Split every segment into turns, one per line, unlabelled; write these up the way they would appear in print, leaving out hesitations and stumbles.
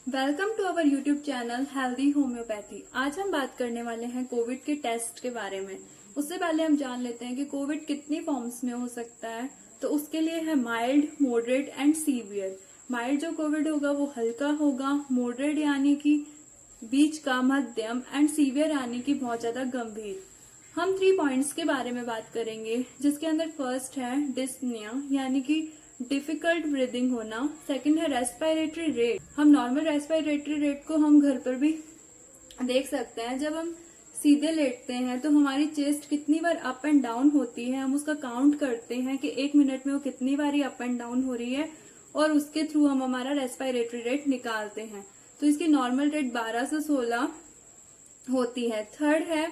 Welcome to our YouTube channel healthy homeopathy. आज हम बात करने वाले हैं कोविड के टेस्ट के बारे में। उससे पहले हम जान लेते हैं कि कोविड कितनी फॉर्म्स में हो सकता है। तो उसके लिए है mild, moderate and severe. Mild जो कोविड होगा वो हल्का होगा, मॉडरेट यानी कि बीच का, मध्यम, एंड सीवियर यानी कि बहुत ज्यादा गंभीर। हम 3 पॉइंट्स के बारे में बात करेंगे, जिसके अंदर फर्स्ट है डिस्निया यानी कि डिफिकल्ट ब्रीदिंग होना। सेकंड है रेस्पिरेटरी रेट। हम नॉर्मल रेस्पिरेटरी रेट को हम घर पर भी देख सकते हैं। जब हम सीधे लेटते हैं तो हमारी चेस्ट कितनी बार अप एंड डाउन होती है, हम उसका काउंट करते हैं कि 1 मिनट में वो कितनी बार अप एंड डाउन हो रही है, और उसके थ्रू हम हमारा रेस्पिरेटरी रेट निकालते हैं। तो इसकी नॉर्मल रेट 12 से 16 होती है। थर्ड है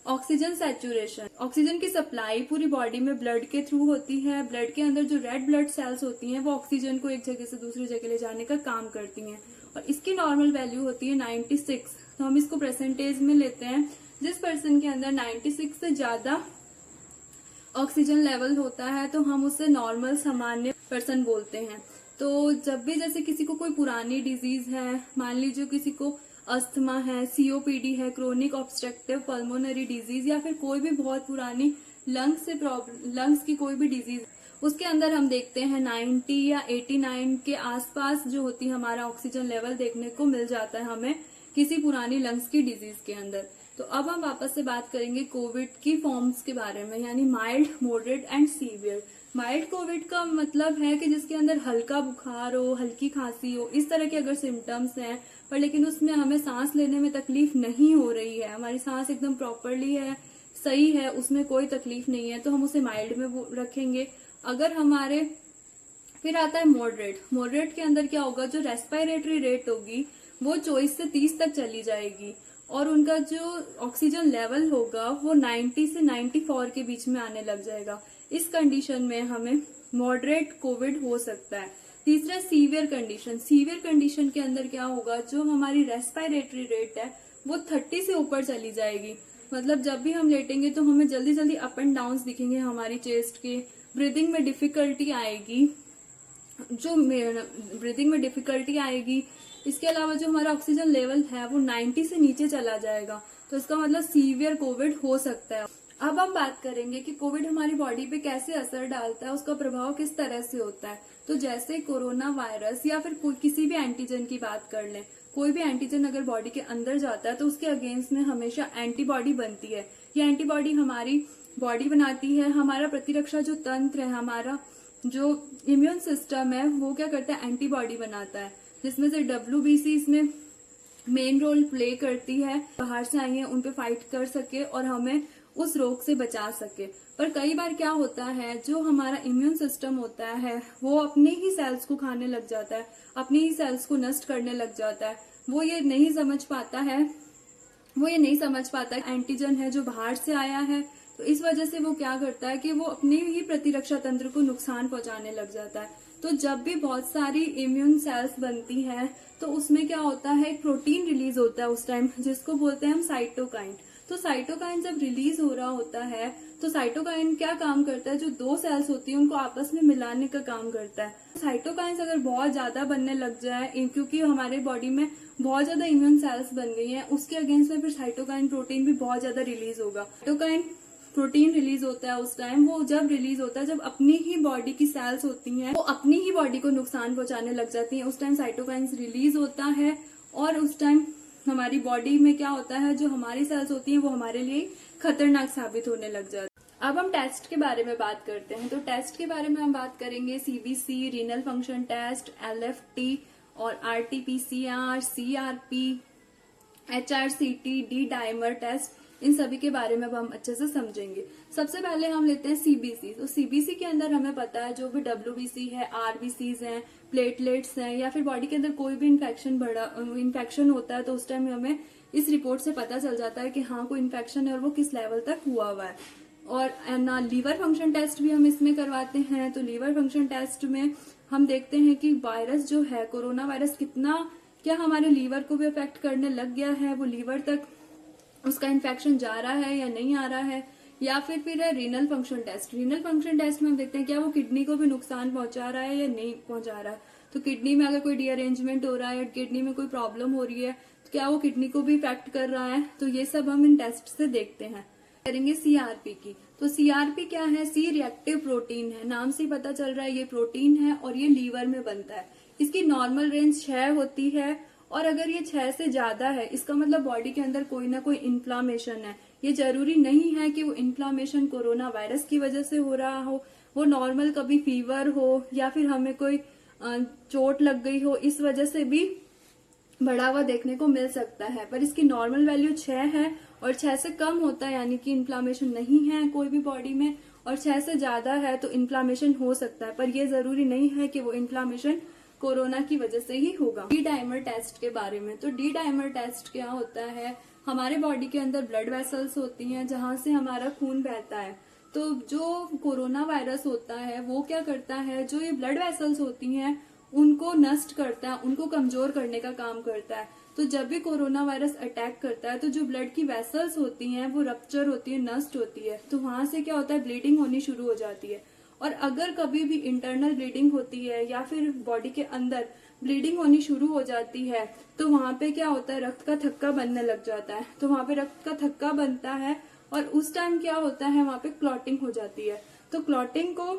ऑक्सीजन सैचुरेशन। ऑक्सीजन की सप्लाई पूरी बॉडी में ब्लड के थ्रू होती है। ब्लड के अंदर जो रेड ब्लड सेल्स होती हैं वो ऑक्सीजन को एक जगह से दूसरी जगह ले जाने का काम करती हैं, और इसकी नॉर्मल वैल्यू होती है 96। तो हम इसको परसेंटेज में लेते हैं। जिस पर्सन के अंदर 96 से ज्यादा ऑक्सीजन लेवल होता है तो हम उसे नॉर्मल सामान्य पर्सन बोलते हैं। तो जब भी जैसे किसी को कोई पुरानी डिजीज है, मान लीजिए किसी को अस्थमा है, सीओपीडी है, क्रोनिक ऑब्स्ट्रक्टिव पल्मोनरी डिजीज, या फिर कोई भी बहुत पुरानी लंग्स की कोई भी डिजीज, उसके अंदर हम देखते हैं 90 या 89 के आसपास जो होती है हमारा ऑक्सीजन लेवल देखने को मिल जाता है हमें किसी पुरानी लंग्स की डिजीज के अंदर। तो अब हम वापस से बात करेंगे कोविड की फॉर्म्स के बारे में, यानी mild, moderate and severe. Mild Covid का मतलब है कि जिसके अंदर हल्का बुखार हो, हल्की खांसी हो, इस तरह के अगर सिम्टम्स हैं, पर लेकिन उसमें हमें सांस लेने में तकलीफ नहीं हो रही है, हमारी सांस एकदम प्रॉपरली है, सही है, उसमें कोई तकलीफ नहीं है, तो हम उसे माइल्ड में रखेंगे। अगर हमारे फिर आता है मॉडरेट। मॉडरेट के अंदर क्या होगा, जो रेस्पिरेटरी रेट होगी वो 24 से 30 तक चली जाएगी, और उनका जो ऑक्सीजन लेवल होगा वो 90 से 94 के बीच में आने लग जाएगा। इस कंडीशन में हमें मॉडरेट कोविड हो सकता है। तीसरा सीवियर कंडीशन। सीवियर कंडीशन के अंदर क्या होगा, जो हमारी रेस्पिरेटरी रेट है वो 30 से ऊपर चली जाएगी। मतलब जब भी हम लेटेंगे तो हमें जल्दी जल्दी अप एंड डाउन दिखेंगे हमारी चेस्ट के, ब्रीदिंग में डिफिकल्टी आएगी, इसके अलावा जो हमारा ऑक्सीजन लेवल है वो 90 से नीचे चला जाएगा। तो इसका मतलब सीवियर कोविड हो सकता है। अब हम बात करेंगे कि कोविड हमारी बॉडी पे कैसे असर डालता है, उसका प्रभाव किस तरह से होता है। तो जैसे कोरोना वायरस या फिर किसी भी एंटीजन की बात कर लें, कोई भी एंटीजन अगर बॉडी के अंदर जाता है तो उसके अगेंस्ट में हमेशा एंटीबॉडी बनती है। ये एंटीबॉडी हमारी बॉडी बनाती है। हमारा प्रतिरक्षा जो तंत्र है, हमारा जो इम्यून सिस्टम है, वो क्या करता है, एंटीबॉडी बनाता है, जिसमें से WBC इसमें मेन रोल प्ले करती है। बाहर से आई है उन पे फाइट कर सके और हमें उस रोग से बचा सके। पर कई बार क्या होता है, जो हमारा इम्यून सिस्टम होता है वो अपने ही सेल्स को खाने लग जाता है, अपनी ही सेल्स को नष्ट करने लग जाता है। वो ये नहीं समझ पाता एंटीजन है जो बाहर से आया है। तो इस वजह से वो क्या करता है कि वो अपने ही प्रतिरक्षा तंत्र को नुकसान पहुंचाने लग जाता है। तो जब भी बहुत सारी इम्यून सेल्स बनती है तो उसमें क्या होता है, एक प्रोटीन रिलीज होता है उस टाइम, जिसको बोलते हैं हम साइटोकाइन। तो साइटोकाइन जब रिलीज हो रहा होता है तो साइटोकाइन क्या काम करता है, जो 2 सेल्स होती है उनको आपस में मिलाने का काम करता है। साइटोकाइंस अगर बहुत ज्यादा बनने लग जाए, क्योंकि हमारे बॉडी में बहुत ज्यादा इम्यून सेल्स बन गई हैं, उसके अगेंस्ट में फिर साइटोकाइन प्रोटीन भी बहुत ज्यादा रिलीज होगा। साइटोकाइन प्रोटीन रिलीज होता है उस टाइम, वो जब रिलीज होता है जब अपनी ही बॉडी की सेल्स होती हैं वो अपनी ही बॉडी को नुकसान पहुंचाने लग जाती हैं, उस टाइम साइटोकाइंस रिलीज होता है। और उस टाइम हमारी बॉडी में क्या होता है, जो हमारी सेल्स होती हैं वो हमारे लिए खतरनाक साबित होने लग जाती है। अब हम टेस्ट के बारे में बात करते हैं। तो टेस्ट के बारे में हम बात करेंगे CBC, renal function test, LFT और RT-PCR, CRP, HRCT, D dimer test, इन सभी के बारे में अब हम अच्छे से समझेंगे। सबसे पहले हम लेते हैं CBC। तो CBC के अंदर हमें पता है जो भी WBC है, RBCs हैं, प्लेटलेट्स हैं, या फिर बॉडी के अंदर कोई भी इन्फेक्शन होता है तो उस टाइम हमें इस रिपोर्ट से पता चल जाता है कि हाँ कोई इन्फेक्शन है और वो किस लेवल तक हुआ हुआ है। और ना लीवर फंक्शन टेस्ट भी हम इसमें करवाते हैं। तो लीवर फंक्शन टेस्ट में हम देखते हैं कि वायरस जो है, कोरोना वायरस क्या हमारे लीवर को भी अफेक्ट करने लग गया है, वो लीवर तक उसका इन्फेक्शन जा रहा है या नहीं आ रहा है। या फिर है renal function test. Renal function test में हम देखते हैं क्या वो किडनी को भी नुकसान पहुंचा रहा है या नहीं पहुंचा रहा है। तो किडनी में अगर कोई रीअरेंजमेंट हो रहा है या किडनी में कोई प्रॉब्लम हो रही है तो क्या वो किडनी को भी इफेक्ट कर रहा है, तो ये सब हम इन टेस्ट से देखते हैं। करेंगे सीआरपी की। तो सीआरपी क्या है? सी रिएक्टिव प्रोटीन है, नाम से ही पता चल रहा है ये प्रोटीन है और ये लीवर में बनता है। इसकी नॉर्मल रेंज 6 होती है और अगर ये 6 से ज्यादा है इसका मतलब बॉडी के अंदर कोई ना कोई इन्फ्लामेशन है। ये जरूरी नहीं है कि वो इन्फ्लामेशन कोरोना वायरस की वजह से हो रहा हो, वो नॉर्मल कभी फीवर हो या फिर हमें कोई चोट लग गई हो, इस वजह से भी बढ़ा हुआ देखने को मिल सकता है। पर इसकी नॉर्मल वैल्यू 6 है और 6 से कम होता है यानी कि इन्फ्लामेशन नहीं है कोई भी बॉडी में, और 6 से ज्यादा है तो इन्फ्लामेशन हो सकता है, पर ये जरूरी नहीं है कि वो इन्फ्लामेशन कोरोना की वजह से ही होगा। डी डाइमर टेस्ट के बारे में। तो डी डाइमर टेस्ट क्या होता है? हमारे बॉडी के अंदर ब्लड वेसल्स होती हैं जहां से हमारा खून बहता है। तो जो कोरोना वायरस होता है वो क्या करता है, जो ये ब्लड वेसल्स होती हैं उनको नष्ट करता है, उनको कमजोर करने का काम करता है। तो जब भी कोरोना वायरस अटैक करता है तो जो ब्लड की वेसल्स होती हैं वो रप्चर होती है, नष्ट होती है, तो वहां से क्या होता है, ब्लीडिंग होनी शुरू हो जाती है। और अगर कभी भी इंटरनल ब्लीडिंग होती है या फिर बॉडी के अंदर ब्लीडिंग होनी शुरू हो जाती है तो वहां पे क्या होता है, रक्त का थक्का बनने लग जाता है। तो वहां पे रक्त का थक्का बनता है और उस टाइम क्या होता है, वहां पे क्लॉटिंग हो जाती है। तो क्लॉटिंग को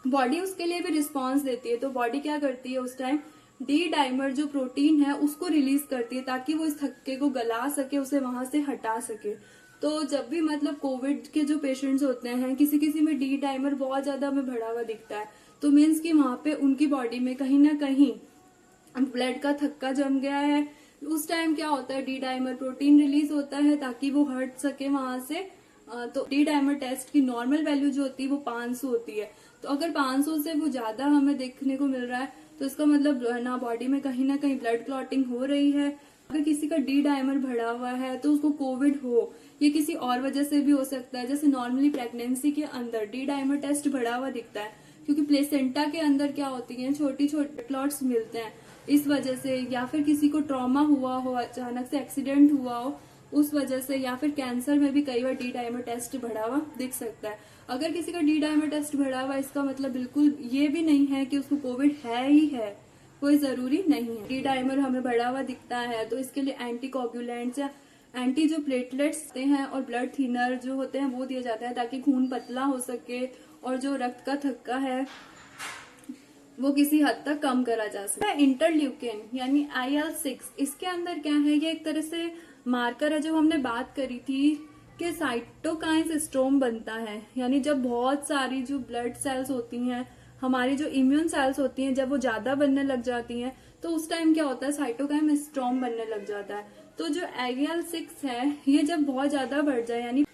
बॉडी उसके लिए भी रिस्पॉन्स देती है। तो बॉडी क्या करती है उस टाइम, डी डाइमर जो प्रोटीन है उसको रिलीज करती है ताकि वो इस थक्के को गला सके, उसे वहां से हटा सके। तो जब भी मतलब कोविड के जो पेशेंट्स होते हैं किसी किसी में डी डाइमर बहुत ज्यादा हमें बढ़ा हुआ दिखता है, तो मीन्स कि वहां पे उनकी बॉडी में कहीं ना कहीं ब्लड का थक्का जम गया है। उस टाइम क्या होता है, डी डाइमर प्रोटीन रिलीज होता है ताकि वो हट सके वहां से। तो डी डाइमर टेस्ट की नॉर्मल वैल्यू जो होती है वो 500 होती है। तो अगर 500 से वो ज्यादा हमें देखने को मिल रहा है तो इसका मतलब ना बॉडी में कहीं ना कहीं ब्लड क्लॉटिंग हो रही है। अगर किसी का डी डाइमर बढ़ा हुआ है तो उसको कोविड हो, ये किसी और वजह से भी हो सकता है। जैसे नॉर्मली प्रेगनेंसी के अंदर डी डाइमर टेस्ट बढ़ा हुआ दिखता है क्योंकि प्लेसेंटा के अंदर क्या होती है, छोटी छोटी क्लॉट्स मिलते हैं, इस वजह से, या फिर किसी को ट्रॉमा हुआ हो, अचानक से एक्सीडेंट हुआ हो उस वजह से, या फिर कैंसर में भी कई बार डी डाइमर टेस्ट बढ़ा हुआ दिख सकता है। अगर किसी का डी डाइमर टेस्ट बढ़ा हुआ इसका मतलब बिल्कुल ये भी नहीं है कि उसको कोविड है ही है, कोई जरूरी नहीं है। डी डाइमर हमें बढ़ा हुआ दिखता है तो इसके लिए एंटी कोगुलेंट्स या एंटी जो प्लेटलेट्स होते हैं और ब्लड थिनर जो होते हैं वो दिया जाता है ताकि खून पतला हो सके और जो रक्त का थक्का है वो किसी हद तक कम करा जा सकता है। इंटरल्यूकिन यानी IL-6, इसके अंदर क्या है, ये एक तरह से मार्कर है। जो हमने बात करी थी कि साइटोकाइन्स स्टॉर्म बनता है, यानी जब बहुत सारी जो ब्लड सेल्स होती हैं, हमारी जो इम्यून सेल्स होती हैं, जब वो ज्यादा बनने लग जाती हैं तो उस टाइम क्या होता है, साइटोकाइन स्टॉर्म बनने लग जाता है। तो जो IL-6 है ये जब बहुत ज्यादा बढ़ जाए यानी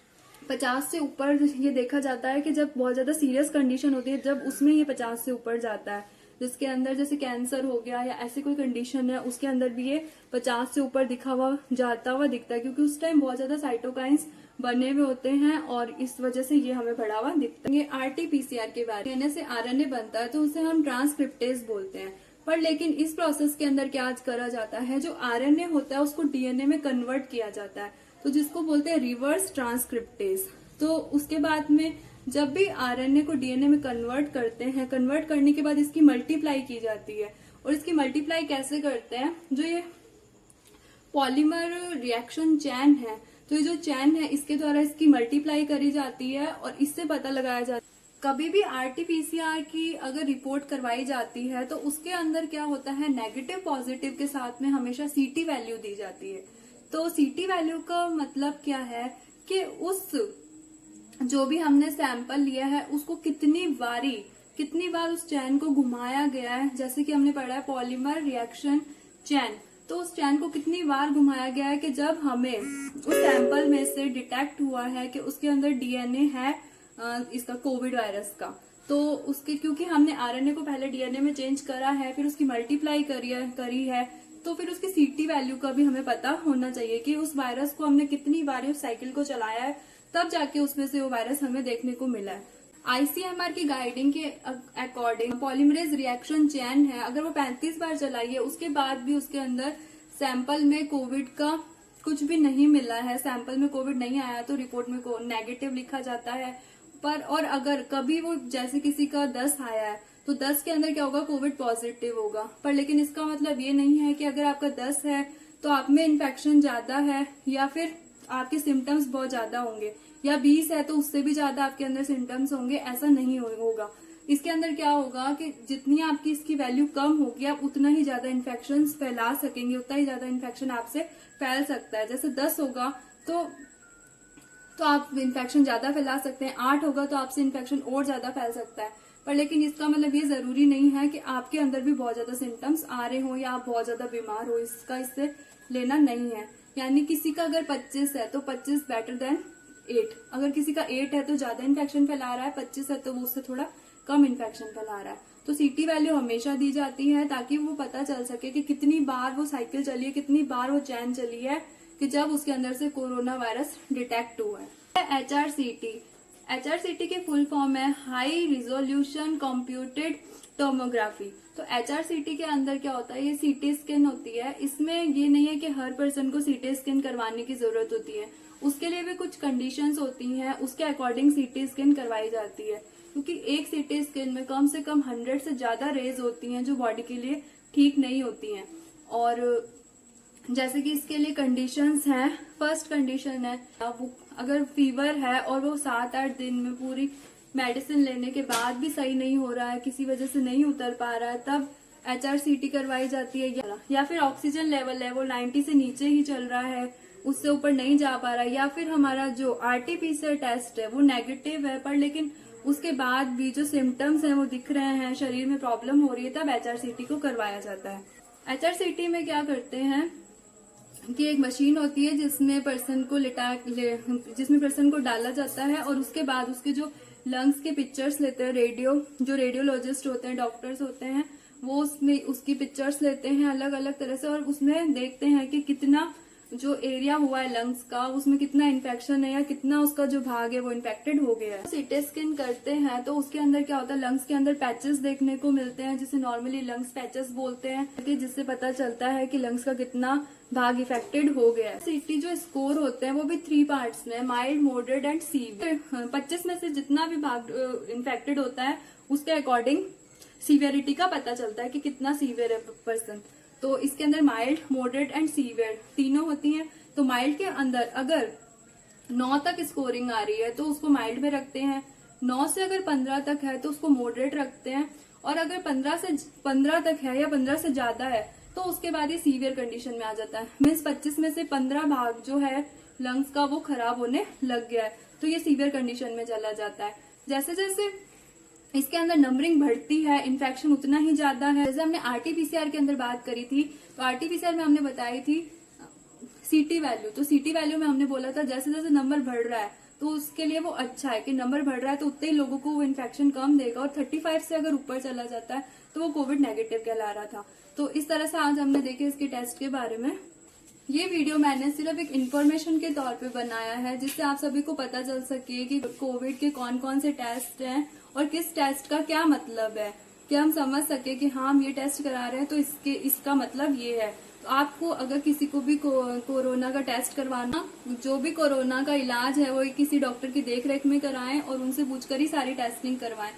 50 से ऊपर, ये देखा जाता है कि जब बहुत ज्यादा सीरियस कंडीशन होती है जब उसमें ये 50 से ऊपर जाता है, जिसके अंदर जैसे कैंसर हो गया या ऐसी कोई कंडीशन है उसके अंदर भी ये 50 से ऊपर जाता हुआ दिखता है क्योंकि उस टाइम बहुत ज्यादा साइटोकाइंस बने हुए होते हैं और इस वजह से ये हमें बढ़ावा दिखता है। ये RT-PCR के बारे में से RNA बनता है तो उसे हम ट्रांसक्रिप्टेज बोलते हैं। पर लेकिन इस प्रोसेस के अंदर क्या करा जाता है, जो RNA होता है उसको DNA में कन्वर्ट किया जाता है, तो जिसको बोलते हैं रिवर्स ट्रांसक्रिप्टेज। तो उसके बाद में जब भी RNA को DNA में कन्वर्ट करते हैं, कन्वर्ट करने के बाद इसकी मल्टीप्लाई की जाती है। और इसकी मल्टीप्लाई कैसे करते हैं, जो ये पॉलीमर रिएक्शन चैन है, तो ये जो चैन है इसके द्वारा इसकी मल्टीप्लाई करी जाती है और इससे पता लगाया जाता है। कभी भी RT-PCR की अगर रिपोर्ट करवाई जाती है तो उसके अंदर क्या होता है, नेगेटिव पॉजिटिव के साथ में हमेशा CT वैल्यू दी जाती है। तो CT वैल्यू का मतलब क्या है कि उस जो भी हमने सैंपल लिया है उसको कितनी बार उस चैन को घुमाया गया है। जैसे कि हमने पढ़ा है पॉलीमर रिएक्शन चैन, तो उस चैन को कितनी बार घुमाया गया है कि जब हमें उस सैंपल में से डिटेक्ट हुआ है कि उसके अंदर DNA है इसका कोविड वायरस का, तो उसके क्योंकि हमने RNA को पहले DNA में चेंज करा है, फिर उसकी मल्टीप्लाई करी है, तो फिर उसकी CT वैल्यू का भी हमें पता होना चाहिए कि उस वायरस को हमने कितनी बार उस साइकिल को चलाया है, तब जाके उसमें से वो वायरस हमें देखने को मिला है। ICMR की गाइडिंग के अकॉर्डिंग पॉलीमरेज रिएक्शन चैन है, अगर वो 35 बार चलाई है उसके बाद भी उसके अंदर सैंपल में कोविड का कुछ भी नहीं मिला है, सैंपल में कोविड नहीं आया तो रिपोर्ट में नेगेटिव लिखा जाता है। पर और अगर कभी वो जैसे किसी का 10 आया है तो 10 के अंदर क्या होगा, कोविड पॉजिटिव होगा। पर लेकिन इसका मतलब ये नहीं है कि अगर आपका 10 है तो आप में इन्फेक्शन ज्यादा है या फिर आपके सिम्टम्स बहुत ज्यादा होंगे, या 20 है तो उससे भी ज्यादा आपके अंदर सिम्टम्स होंगे, ऐसा नहीं होगा। इसके अंदर क्या होगा कि जितनी आपकी इसकी वैल्यू कम होगी आप उतना ही ज्यादा इन्फेक्शन फैला सकेंगे, उतना ही ज्यादा इन्फेक्शन आपसे फैल सकता है। जैसे 10 होगा तो आप इन्फेक्शन ज्यादा फैला सकते हैं, 8 होगा तो आपसे इन्फेक्शन और ज्यादा फैल सकता है। पर लेकिन इसका मतलब ये जरूरी नहीं है कि आपके अंदर भी बहुत ज्यादा सिम्टम्स आ रहे हो या आप बहुत ज्यादा बीमार हो, इसका इससे लेना नहीं है। यानी किसी का अगर 25 है तो 25 बेटर देन 8, अगर किसी का 8 है तो ज्यादा इन्फेक्शन फैला रहा है, 25 है तो वो उससे थोड़ा कम इन्फेक्शन फैला रहा है। तो सीटी वैल्यू हमेशा दी जाती है ताकि वो पता चल सके कि कितनी बार वो साइकिल चली है, कितनी बार वो चैन चली है कि जब उसके अंदर से कोरोना वायरस डिटेक्ट हुआ है। HRCT की फुल फॉर्म है हाई रिजोल्यूशन कंप्यूटेड टोमोग्राफी। तो HRCT के अंदर क्या होता है, ये सीटी स्कैन होती है। इसमें ये नहीं है कि हर पर्सन को सीटी स्कैन करवाने की जरूरत होती है, उसके लिए भी कुछ कंडीशंस होती हैं, उसके अकॉर्डिंग सीटी स्कैन करवाई जाती है। क्योंकि एक सीटी स्कैन में कम से कम 100 से ज्यादा रेज होती हैं जो बॉडी के लिए ठीक नहीं होती हैं। और जैसे कि इसके लिए कंडीशंस हैं, फर्स्ट कंडीशन है अगर फीवर है और वो 7-8 दिन में पूरी मेडिसिन लेने के बाद भी सही नहीं हो रहा है, किसी वजह से नहीं उतर पा रहा है, तब HRCT करवाई जाती है। या फिर ऑक्सीजन लेवल है वो 90 से नीचे ही चल रहा है, उससे ऊपर नहीं जा पा रहा है, या फिर हमारा जो RT-PCR टेस्ट है वो नेगेटिव है पर लेकिन उसके बाद भी जो सिम्टम्स हैं वो दिख रहे हैं, शरीर में प्रॉब्लम हो रही है, तब HRCT को करवाया जाता है। HRCT में क्या करते हैं कि एक मशीन होती है जिसमें पर्सन को डाला जाता है और उसके बाद उसके जो लंग्स के पिक्चर्स लेते हैं, जो रेडियोलॉजिस्ट होते हैं, डॉक्टर्स होते हैं, वो उसमें उसकी पिक्चर्स लेते हैं अलग अलग तरह से और उसमें देखते हैं कि कितना जो एरिया हुआ है लंग्स का उसमें कितना इन्फेक्शन है या कितना उसका जो भाग है वो इन्फेक्टेड हो गया है। सीटी स्कैन करते हैं तो उसके अंदर क्या होता है, लंग्स के अंदर पैचेस देखने को मिलते हैं जिसे नॉर्मली लंग्स पैचेस बोलते हैं, जिससे पता चलता है कि लंग्स का कितना भाग इफेक्टेड हो गया है। सीटी जो स्कोर होते हैं वो भी 3 पार्ट्स में, माइल्ड, मॉडरेट एंड सीवियर। 25 में से जितना भी भाग इन्फेक्टेड होता है उसके अकॉर्डिंग सीवियरिटी का पता चलता है कि कितना सीवियर है पर्सन। तो इसके अंदर माइल्ड, मॉडरेट एंड सीवियर तीनों होती हैं। तो माइल्ड के अंदर अगर 9 तक स्कोरिंग आ रही है तो उसको माइल्ड में रखते हैं, 9 से अगर 15 तक है तो उसको मॉडरेट रखते हैं, और अगर 15 तक है या 15 से ज्यादा है तो उसके बाद ये सीवियर कंडीशन में आ जाता है। मीन्स 25 में से 15 भाग जो है लंग्स का वो खराब होने लग गया है तो ये सीवियर कंडीशन में चला जाता है। जैसे जैसे इसके अंदर नंबरिंग बढ़ती है इन्फेक्शन उतना ही ज्यादा है। जैसे हमने RT-PCR के अंदर बात करी थी तो RT-PCR में हमने बताई थी सीटी वैल्यू। तो सीटी वैल्यू में हमने बोला था जैसे जैसे नंबर बढ़ रहा है तो उसके लिए वो अच्छा है कि नंबर बढ़ रहा है तो उतने ही लोगों को वो इन्फेक्शन कम देगा, और 35 से अगर ऊपर चला जाता है तो वो कोविड नेगेटिव कहला रहा था। तो इस तरह से आज हमने देखे इसके टेस्ट के बारे में। ये वीडियो मैंने सिर्फ एक इन्फॉर्मेशन के तौर पे बनाया है जिससे आप सभी को पता चल सके कि कोविड के कौन कौन से टेस्ट हैं और किस टेस्ट का क्या मतलब है, कि हम समझ सके कि हाँ हम ये टेस्ट करा रहे हैं तो इसका मतलब ये है। तो आपको अगर किसी को भी कोरोना का टेस्ट करवाना, जो भी कोरोना का इलाज है वो किसी डॉक्टर की देखरेख में कराएं और उनसे पूछकर ही सारी टेस्टिंग करवाएं।